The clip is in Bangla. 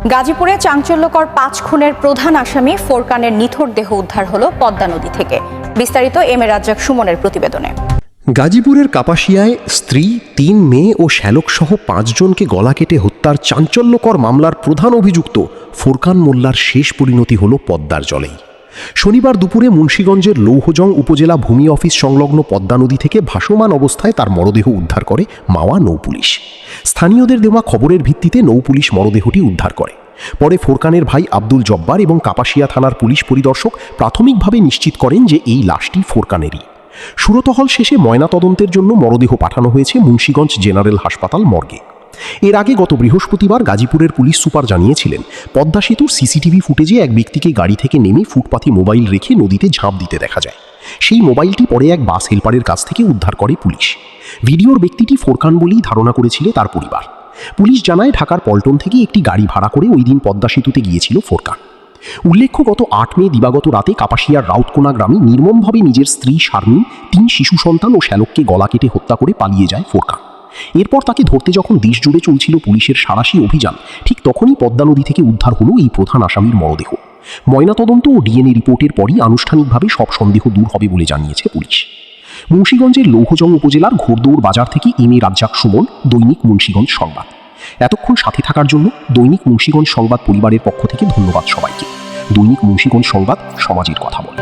গাজীপুরে চাঞ্চল্যকর 5 খুনের প্রধান আসামি ফোরকানের নিথর দেহ উদ্ধার হলো পদ্মা নদী থেকে। বিস্তারিত এম এ রাজ্জাক সুমনের প্রতিবেদনে। গাজীপুরের কাপাসিয়ায় স্ত্রী, 3 মেয়ে ও শ্যালক সহ 5 জনকে গলা কেটে হত্যার চাঞ্চল্যকর মামলার প্রধান অভিযুক্ত ফোরকান মোল্লার শেষ পরিণতি হল পদ্মার জলেই। শনিবার দুপুরে মুন্সিগঞ্জের লৌহজং উপজেলা ভূমি অফিস সংলগ্ন পদ্মা নদী থেকে ভাসমান অবস্থায় তার মরদেহ উদ্ধার করে মাওয়া নৌপুলিশ। স্থানীয়দের দেওয়া খবরের ভিত্তিতে নৌপুলিশ মরদেহটি উদ্ধার করে। পরে ফোরকানের ভাই আব্দুল জব্বার এবং কাপাসিয়া থানার পুলিশ পরিদর্শক প্রাথমিকভাবে নিশ্চিত করেন যে এই লাশটি ফোরকানেরই। সুরতহল শেষে ময়নাতদন্তের জন্য মরদেহ পাঠানো হয়েছে মুন্সিগঞ্জ জেনারেল হাসপাতাল মর্গে। এর আগে গত বৃহস্পতিবার গাজীপুরের পুলিশ সুপার জানিয়েছিলেন, পদ্মা সেতুর সিসিটিভি ফুটেজে এক ব্যক্তিকে গাড়ি থেকে নেমে ফুটপাথে মোবাইল রেখে নদীতে ঝাঁপ দিতে দেখা যায়। সেই মোবাইলটি পরে এক বাস হেলপারের কাছ থেকে উদ্ধার করে পুলিশ। ভিডিওর ব্যক্তিটি ফোরকান বলেই ধারণা করেছিল তার পরিবার। পুলিশ জানায়, ঢাকার পল্টন থেকে একটি গাড়ি ভাড়া করে ওই দিন পদ্মা সেতুতে গিয়েছিল ফোরকান। উল্লেখ্য, গত 8 মে দিবাগত রাতে কাপাসিয়ার রাউতকোনা গ্রামে নির্মমভাবে নিজের স্ত্রী শারমিন, 3 শিশু সন্তান ও শ্যালককে গলা কেটে হত্যা করে পালিয়ে যায় ফোরকান। এরপর তাকে ধরতে যখন দেশ জুড়ে চলছিল পুলিশের সাঁড়াশি অভিযান, ঠিক তখনই পদ্মা নদী থেকে উদ্ধার হলো এই প্রধান আসামির মরদেহ। ময়নাতদন্ত ও ডিএনএ রিপোর্টের পরই আনুষ্ঠানিকভাবে সব সন্দেহ দূর হবে বলে জানিয়েছে পুলিশ। মুন্সিগঞ্জের লৌহজং উপজেলার ঘোড়দৌড় বাজার থেকে এম এ রাজ্জাক সুমন, দৈনিক মুন্সিগঞ্জ সংবাদ। এতক্ষণ সাথে থাকার জন্য দৈনিক মুন্সিগঞ্জ সংবাদ পরিবারের পক্ষ থেকে ধন্যবাদ সবাইকে। দৈনিক মুন্সিগঞ্জ সংবাদ, সমাজের কথা বলে।